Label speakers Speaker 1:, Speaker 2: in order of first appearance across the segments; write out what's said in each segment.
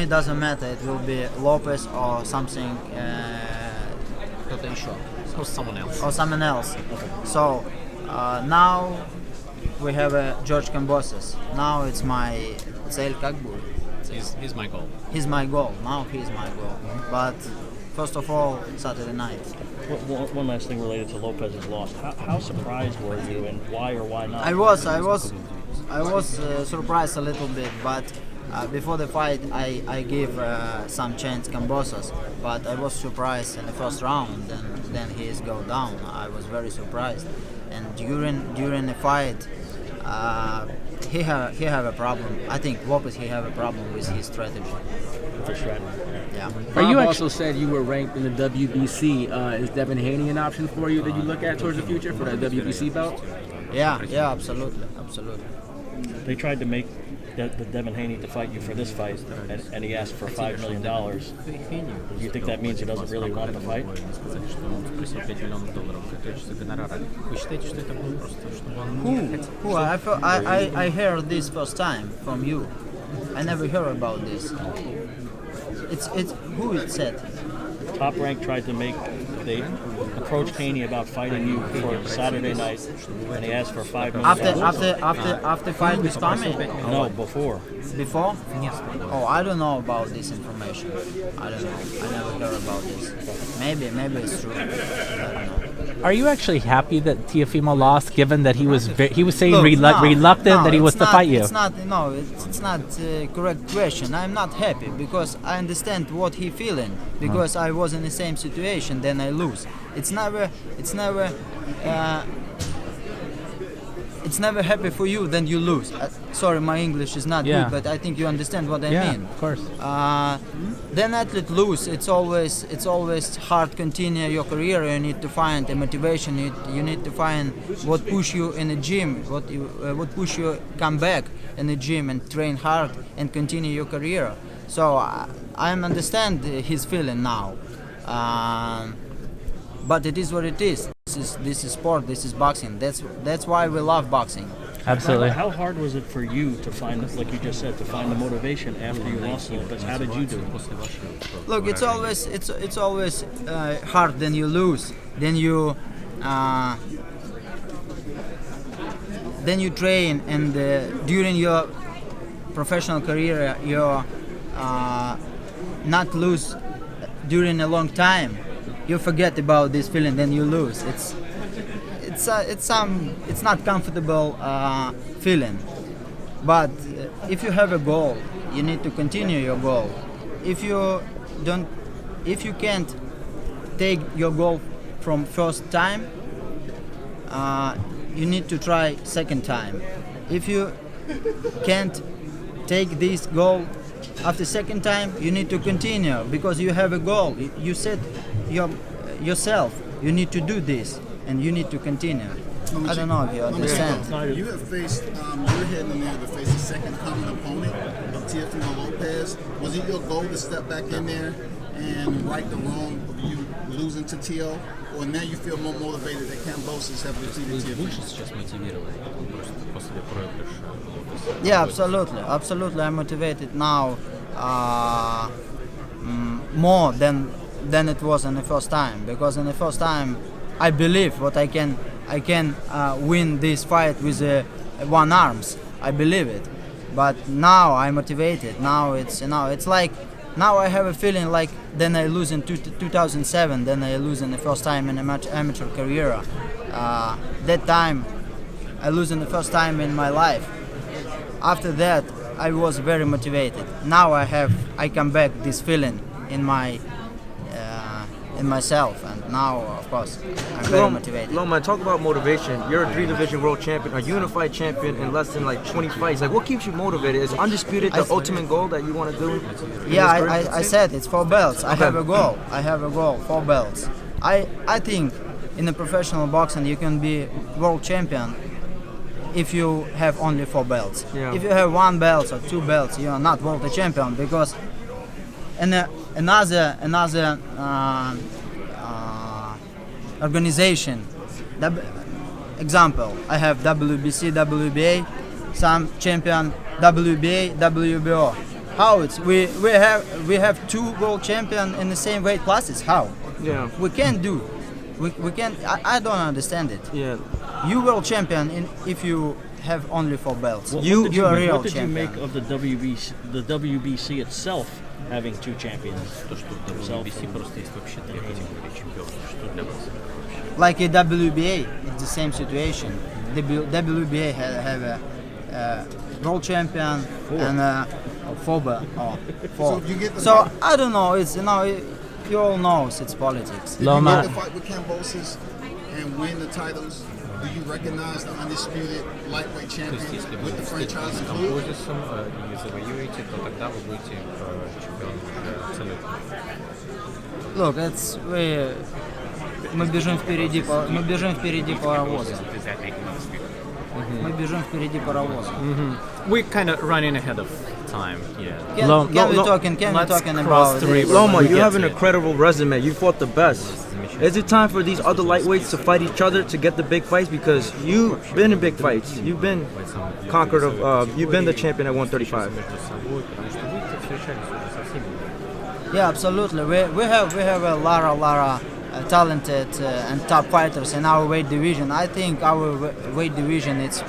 Speaker 1: me, doesn't matter. It will be Lopez or something.
Speaker 2: Кто-то еще. Or someone else.
Speaker 1: Or someone else. So now we have George Kambosos. Now it's my цель как бы.
Speaker 2: He's my goal.
Speaker 1: He's my goal. Now he's my goal. But first of all, Saturday night.
Speaker 3: One last thing related to Lopez's loss. How surprised were you, and why or why not?
Speaker 1: I was surprised a little bit, but before the fight, I gave some chance Kambosos, but I was surprised in the first round, and then he's go down. I was very surprised, and during the fight, he have a problem. I think Lopez have a problem with his strategy. Yeah.
Speaker 4: Bob also said you were ranked in the WBC. Is Devin Haney an option for you that you look at towards the future for that WBC belt?
Speaker 1: Yeah, absolutely.
Speaker 3: They tried to make the Devin Haney to fight you for this fight, and he asked for $5 million. Do you think that means he doesn't really want the fight?
Speaker 1: Who? I heard this first time from you. I never heard about this. It's who it said?
Speaker 3: Top Rank tried to they approached Haney about fighting you for Saturday night, and he asked for $5 million.
Speaker 1: After fight with Tommy?
Speaker 3: No, before.
Speaker 1: Before? Oh, I don't know about this information. I don't know. I never heard about this. Maybe it's true. I don't know.
Speaker 5: Are you actually happy that Teofimo lost, given that he was saying reluctant that he was to fight you?
Speaker 1: It's not a correct question. I'm not happy because I understand what he feeling, because I was in the same situation, then I lose. It's never happy for you, then you lose. Sorry, my English is not good, but I think you understand what I mean.
Speaker 5: Of course.
Speaker 1: Then athlete lose. It's always hard continue your career. You need to find a motivation. You need to find what push you in the gym, what push you come back in the gym and train hard and continue your career. So I understand his feeling now. But it is what it is. This is sport. This is boxing. That's why we love boxing.
Speaker 5: Absolutely.
Speaker 3: How hard was it for you to find, like you just said, to find the motivation after you lost Lopez? How did you do it?
Speaker 1: Look, it's always hard. Then you lose. Then you train, and during your professional career, you not lose during a long time. You forget about this feeling, then you lose. It's not comfortable feeling. But if you have a goal, you need to continue your goal. If you can't take your goal from first time, you need to try second time. If you can't take this goal after second time, you need to continue because you have a goal. You said yourself, you need to do this, and you need to continue. I don't know if you understand.
Speaker 6: You have faced, you're heading in there to face the second common opponent of Teofimo Lopez. Was it your goal to step back in there and right the wrong of you losing to Teo? Or now you feel more motivated that Kambosos have defeated Teofimo?
Speaker 1: Yeah, absolutely. I'm motivated now more than it was in the first time, because in the first time I believe what I can win this fight with one arms. I believe it, but now I'm motivated. Now it's like now I have a feeling like then I lose in 2007. Then I lose in the first time in a amateur career. That time I lose in the first time in my life. After that I was very motivated. Now I come back this feeling in myself, and now of course I'm very motivated.
Speaker 7: Loma, talk about motivation. You're a 3-division world champion, a unified champion in less than like 20 fights. Like, what keeps you motivated? Is undisputed the ultimate goal that you want to do?
Speaker 1: Yeah, I said it's 4 belts. I have a goal, 4 belts. I think in a professional boxing you can be world champion if you have only 4 belts.
Speaker 7: Yeah.
Speaker 1: If you have 1 belt or 2 belts, you are not world champion, because another organization. Example, I have WBC, WBA, some champion WBA, WBO. How it's we have 2 world champions in the same weight classes? How?
Speaker 7: Yeah.
Speaker 1: We can't do. We can't. I don't understand it.
Speaker 7: Yeah.
Speaker 1: You world champion if you have only 4 belts.
Speaker 3: What
Speaker 1: you're a real
Speaker 3: did you
Speaker 1: champion.
Speaker 3: make of the WBC itself having 2 champions?
Speaker 2: То, что в WBC просто есть вообще 2 категории чемпионов. Что для вас?
Speaker 1: Like a WBA, it's the same situation. The WBA have a world champion and a 4 belt.
Speaker 6: So you get the
Speaker 1: So
Speaker 6: fight,
Speaker 1: I don't know. It's you all know it's politics.
Speaker 6: if you
Speaker 5: Loma-
Speaker 6: get the fight with Kambosos and win the titles, do you recognize the undisputed lightweight
Speaker 2: То
Speaker 6: champion
Speaker 2: есть, если вы
Speaker 6: with the
Speaker 2: встретитесь
Speaker 6: franchise
Speaker 2: с
Speaker 6: included?
Speaker 2: Камбозисом и завоюете, то тогда вы будете чемпионом абсолютно.
Speaker 1: Look, it's мы бежим впереди паровоза. Мы бежим впереди паровоза.
Speaker 2: We're kind of running ahead of time. Yeah.
Speaker 1: Can we
Speaker 7: Lo-
Speaker 1: talking
Speaker 2: let's
Speaker 1: about
Speaker 2: cross the river.
Speaker 7: Loma,
Speaker 2: when we
Speaker 7: you
Speaker 2: get
Speaker 7: have an
Speaker 2: to it.
Speaker 7: incredible resume. You fought the best. Is it time for these other lightweights to fight each other to get the big fights? Because you've been in big fights. You've been conquered of. You've been the champion at 135.
Speaker 2: Между собой, потому что вы встречались уже со всеми.
Speaker 1: Yeah, absolutely. We have a lot of talented and top fighters in our weight division. I think our weight division is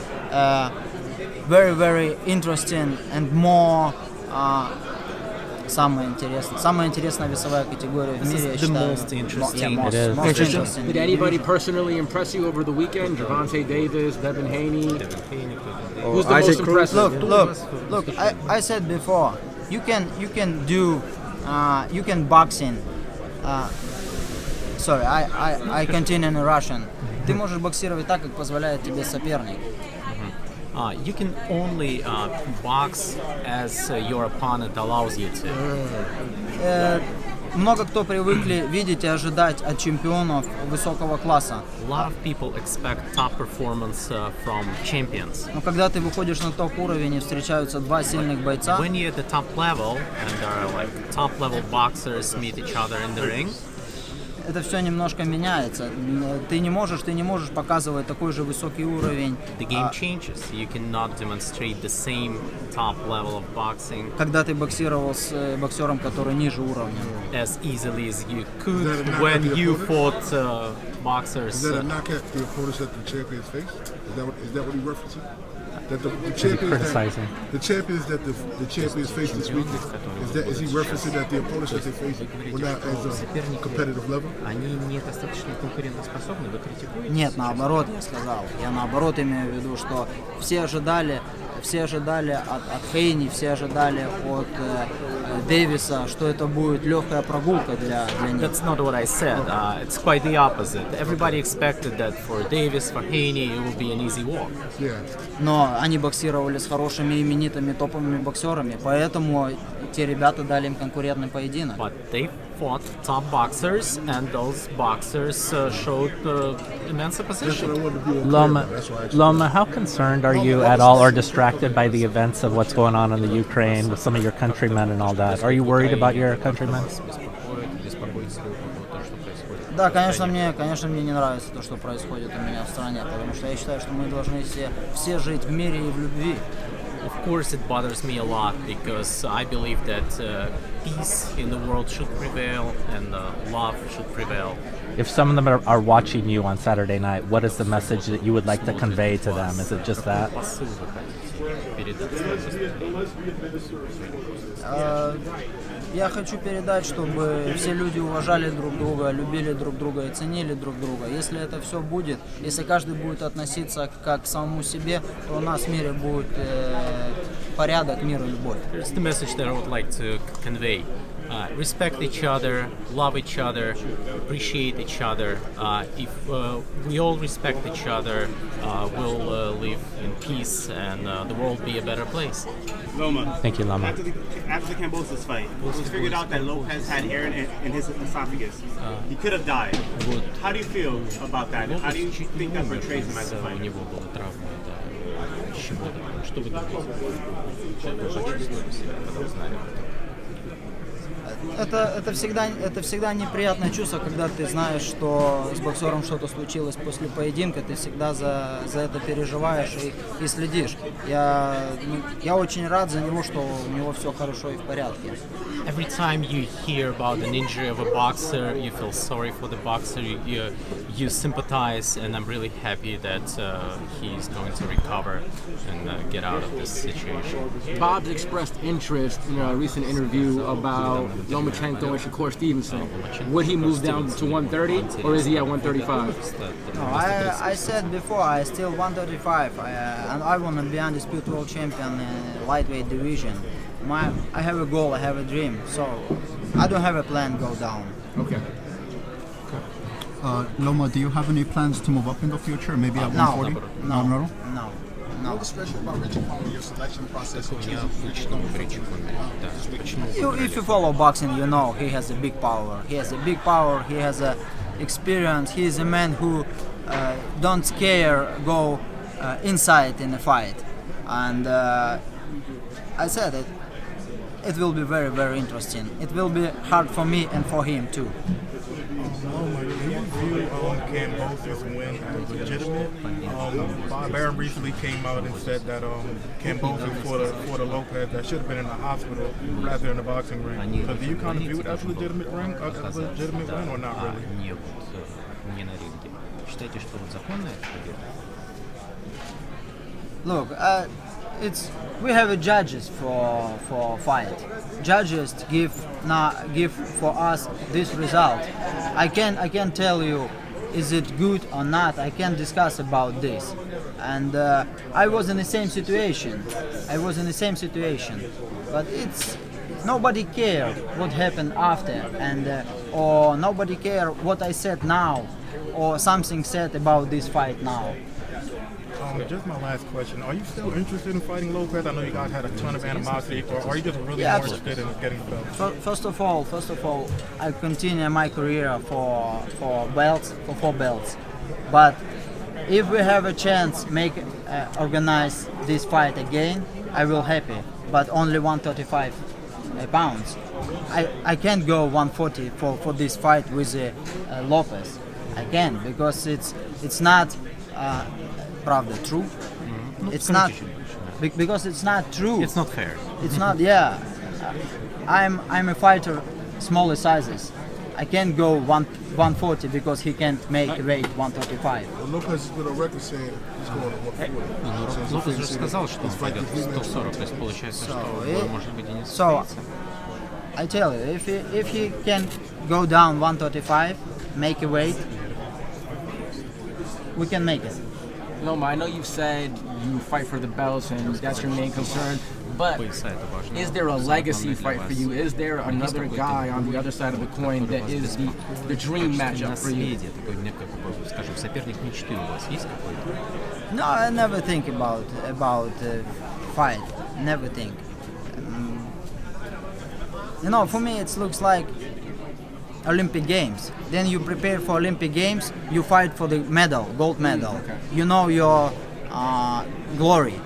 Speaker 1: very interesting and more. Самая интересная весовая категория в мире, я
Speaker 2: the
Speaker 1: считаю.
Speaker 2: most interesting.
Speaker 1: Most
Speaker 5: It is.
Speaker 1: interesting.
Speaker 4: Did anybody personally impress you over the weekend? Gervonta Davis, Devin Haney. Who's the
Speaker 7: Isaac
Speaker 4: most
Speaker 7: Cruz.
Speaker 4: impressive?
Speaker 1: Look. I said before, you can do, you can boxing. Sorry, I continue in Russian. Ты можешь боксировать так, как позволяет тебе соперник.
Speaker 2: You can only box as your opponent allows you to.
Speaker 1: Много кто привыкли видеть и ожидать от чемпионов высокого класса.
Speaker 2: A lot of people expect top performance from champions.
Speaker 1: Но когда ты выходишь на топ-уровень и встречаются 2 сильных бойца,
Speaker 2: When you're at the top level and there are like top level boxers meet each other in the ring,
Speaker 1: это все немножко меняется. Ты не можешь показывать такой же высокий уровень,
Speaker 2: the game changes. You cannot demonstrate the same top level of boxing
Speaker 1: когда ты боксировал с боксером, который ниже уровня.
Speaker 2: as easily as you could when you fought boxers.
Speaker 8: Is that a knock at the opponents that the champions face? Is that what he referencing? That the champions
Speaker 5: criticizing?
Speaker 8: the champions that the champions face this weekend, is he referencing that the opponents that they face were not as a competitive level?
Speaker 2: Они недостаточно конкурентоспособны, вы критикуете?
Speaker 1: Нет, наоборот, я сказал. Я наоборот имею в виду, что все ожидали от Хейни, все ожидали от Дэвиса, что это будет легкая прогулка для них.
Speaker 2: That's not what I said. It's quite the opposite. Everybody expected that for Davis, for Haney, it would be an easy walk.
Speaker 8: Yeah.
Speaker 1: Но они боксировали с хорошими именитыми топовыми боксерами, поэтому те ребята дали им конкурентный поединок.
Speaker 2: But they fought top boxers, and those boxers showed immense opposition.
Speaker 5: Loma, how concerned are you at all or distracted by the events of what's going on in the Ukraine with some of your countrymen and all that? Are you worried about your countrymen?
Speaker 2: Беспокоится ли вы по поводу того, что происходит?
Speaker 1: Да, конечно, мне не нравится то, что происходит у меня в стране, потому что я считаю, что мы должны все жить в мире и в любви.
Speaker 2: Of course, it bothers me a lot because I believe that peace in the world should prevail and love should prevail.
Speaker 5: If some of them are watching you on Saturday night, what is the message that you would like to convey to them? Is it just that?
Speaker 2: Посыл вы хотите передать
Speaker 1: Я хочу передать, чтобы все люди уважали друг друга, любили друг друга и ценили друг друга. Если это все будет, если каждый будет относиться как к самому себе, то у нас в мире будет порядок, мир и любовь.
Speaker 2: Here's the message that I would like to convey. Respect each other, love each other, appreciate each other. If we all respect each other, we'll live in peace and the world be a better place.
Speaker 9: Loma.
Speaker 5: Thank you, Lama.
Speaker 9: After the Kambosos fight, it was figured out that Lopez had air in his esophagus. He could have died. How do you feel about that? How do you think that portrays him as a
Speaker 2: У
Speaker 9: fighter?
Speaker 2: него была травма, да, щемота. Что вы думаете? Человек уже чувствовал себя, когда узнали об этом.
Speaker 1: это всегда неприятное чувство, когда ты знаешь, что с боксером что-то случилось после поединка, ты всегда за это переживаешь и следишь. Я очень рад за него, что у него все хорошо и в порядке.
Speaker 2: Every time you hear about an injury of a boxer, you feel sorry for the boxer, you sympathize, and I'm really happy that he's going to recover and get out of this situation.
Speaker 4: Bob's expressed interest in a recent interview about Lomachenko and Shakur Stevenson. Would he move down to 130, or is he at 135?
Speaker 1: No, I said before, I still 135, and I want to be undisputed world champion in lightweight division. I have a goal, I have a dream, so I don't have a plan to go down.
Speaker 4: Okay.
Speaker 10: Loma, do you have any plans to move up in the future, maybe at 140?
Speaker 1: No.
Speaker 6: What was special about Richie Coleman, your selection process?
Speaker 1: If you follow boxing, you know he has a big power. He has a big power. He has a experience. He is a man who don't scare go inside in a fight. And I said it will be very, very interesting. It will be hard for me and for him too.
Speaker 8: Loma, do you view Kambosos' win as legitimate? Bob Arum recently came out and said that Kambosos fought a Lopez that should have been in the hospital rather than the boxing ring. So do you kind of view it as a legitimate win or not really?
Speaker 1: Look, we have a judges for fight. Judges give for us this result. I can tell you, is it good or not? I can discuss about this. And I was in the same situation. But nobody cared what happened after, and or nobody cared what I said now, or something said about this fight now.
Speaker 8: Just my last question. Are you still interested in fighting Lopez? I know you guys had a ton of animosity, or are you just really more interested in getting the belt?
Speaker 1: First of all, I continue my career for 4 belts. But if we have a chance organize this fight again, I will happy. But only 135 pounds. I can't go 140 for this fight with Lopez. I can't, because it's not. Pravda, true? It's not, because it's not true.
Speaker 2: It's not fair.
Speaker 1: It's not. Yeah, I'm a fighter, smaller sizes. I can't go 140 because he can't make weight 135.
Speaker 8: Well, Lopez has been on record saying he's going to 140.
Speaker 2: Лопес же сказал, что он пойдет в 140, то есть получается, что может быть и не
Speaker 1: So, I tell you, if he can go down 135, make a weight, we can make it.
Speaker 4: Loma, I know you've said you fight for the belts and that's your main concern, but is there a legacy fight for you? Is there another guy on the other side of the coin that is the dream matchup for you?
Speaker 1: No, I never think about fight. Never think. For me it looks like Olympic Games. Then you prepare for Olympic Games, you fight for the medal, gold medal.
Speaker 4: Okay.
Speaker 1: You know your glory.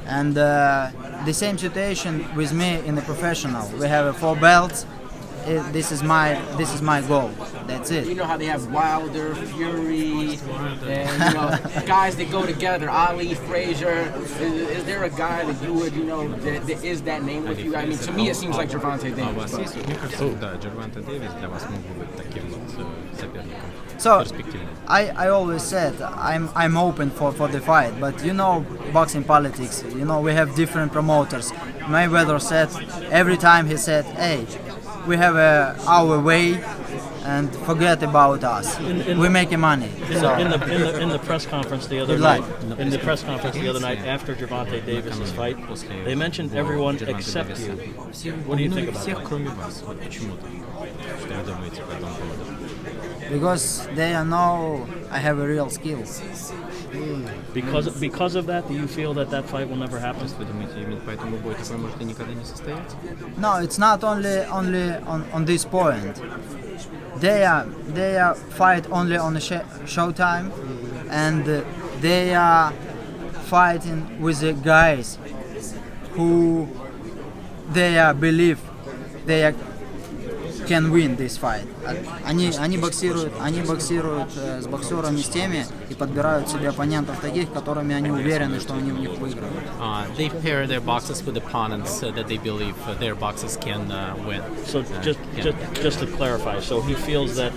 Speaker 1: And the same situation with me in the professional. We have 4 belts. This is my goal. That's it.
Speaker 4: You know how they have Wilder, Fury, and guys that go together. Ali, Frazier. Is there a guy that you would, that is that name with you? I mean, to me, it seems like Gervonta Davis.
Speaker 2: Мне кажется, да, Gervonta Davis для вас мог бы быть таким соперником.
Speaker 1: So I always said I'm open for the fight, but boxing politics. We have different promoters. Mayweather said every time he said, "Hey, we have our way, and forget about us. We're making money."
Speaker 3: In the press conference the other night, after Gervonta Davis's fight, they mentioned everyone except you. What do you think about that?
Speaker 1: Because they know I have a real skill.
Speaker 3: Because of that, do you feel that fight will never happen?
Speaker 1: No, it's not only on this point. They are fight only on the showtime, and they are fighting with the guys who they believe they are can win this fight. Они боксируют с боксерами с теми и подбирают себе оппонентов таких, которыми они уверены, что они в них выиграют.
Speaker 2: They pair their boxes with opponents that they believe their boxes can win.
Speaker 3: So just to clarify, so he feels that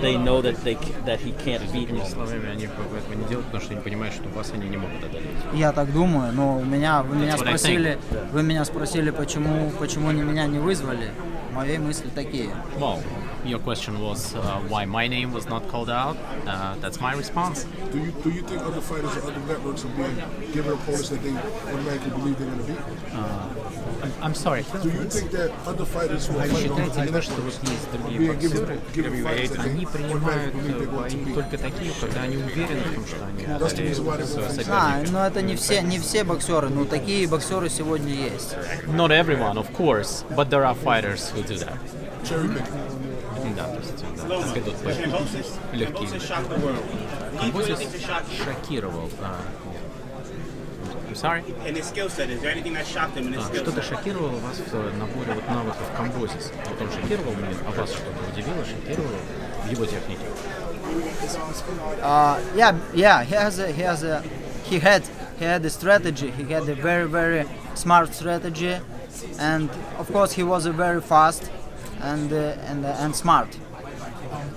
Speaker 3: they know that he can't beat him.
Speaker 2: Словами они этого не делают, потому что они понимают, что вас они не могут одолеть.
Speaker 1: Я так думаю, но вы меня спросили, почему меня не вызвали. Мои мысли такие.
Speaker 2: Well, your question was why my name was not called out. That's my response.
Speaker 11: Do you think other fighters or other networks are being given opponents that they automatically believe they're going to beat?
Speaker 2: I'm sorry.
Speaker 11: Do you think that other fighters who are fighting on other
Speaker 2: Считаете ли вы, что вот
Speaker 11: networks
Speaker 2: есть
Speaker 11: are
Speaker 2: другие
Speaker 11: being
Speaker 2: боксеры,
Speaker 11: given fights that they
Speaker 2: они принимают
Speaker 11: automatically believe they're going to
Speaker 2: бои
Speaker 11: beat?
Speaker 2: только такие, когда они уверены в том, что они
Speaker 11: That's the reason why
Speaker 2: одолеют
Speaker 11: they won't fight.
Speaker 2: соперника.
Speaker 1: Но это не все боксеры, но такие боксеры сегодня есть.
Speaker 2: Not everyone, of course, but there are fighters who do that.
Speaker 11: Cherry picking.
Speaker 2: Да, то есть так идут легкие. Камбосос шокировал. I'm sorry?
Speaker 9: In his skill set, is there anything that shocked him in his skill
Speaker 2: Что-то
Speaker 9: set?
Speaker 2: шокировало вас в наборе вот навыков Камбосис? Вот он шокировал меня, а вас что-то удивило, шокировало в его технике?
Speaker 1: He had a strategy. He had a very smart strategy, and of course he was very fast and smart.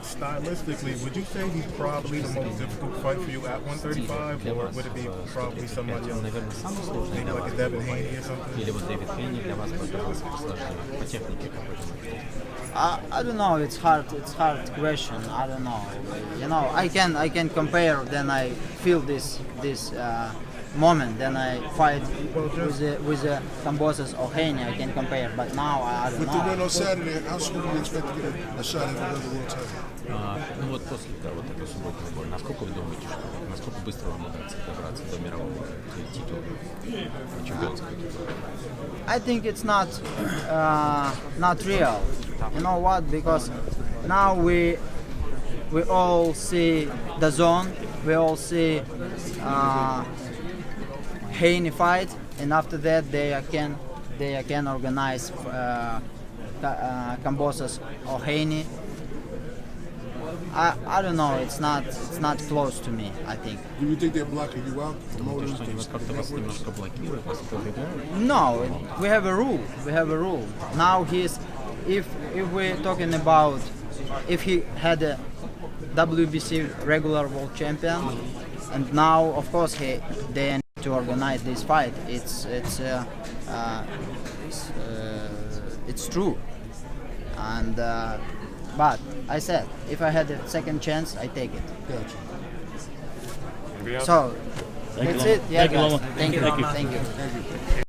Speaker 8: Stylistically, would you say he's probably the most difficult fight for you at 135, or would it be probably somebody else?
Speaker 2: Наверное, самый сложный
Speaker 8: Maybe
Speaker 2: для
Speaker 8: like
Speaker 2: вас.
Speaker 8: a Devin Haney or something?
Speaker 2: Или вот Дэвид Хейни для вас показался сложнее по технике какой-то?
Speaker 1: I don't know. It's hard question. I don't know. You know, I can compare. Then I feel this moment. Then I fight with Kambosos or Haney. I can compare. But now I don't
Speaker 11: With the win
Speaker 1: know.
Speaker 11: on Saturday, how soon do you expect to get a shot at another world title?
Speaker 2: Ну вот после вот такой субботнего боя, насколько вы думаете, что насколько быстро вам удастся добраться до мирового титула чемпионского титула?
Speaker 1: I think it's not real. You know what? Because now we all see the zone. We all see Haney fight, and after that they can organize Kambosos or Haney. I don't know. It's not close to me, I think.
Speaker 11: Do you think they're blocking you out? Promoters,
Speaker 2: Что они вас как-то вас немножко блокируют, вас продвигают?
Speaker 1: No, we have a rule. Now if we're talking about if he had a WBC regular world champion, and now of course they need to organize this fight. It's true, and but I said if I had a second chance, I take it.
Speaker 11: Gotcha.
Speaker 1: So
Speaker 3: Thank you,
Speaker 1: that's
Speaker 3: Loma.
Speaker 1: it. Yeah,
Speaker 3: Thank you,
Speaker 1: guys.
Speaker 3: Loma.
Speaker 1: Thank you.
Speaker 3: Thank you.
Speaker 1: Thank you.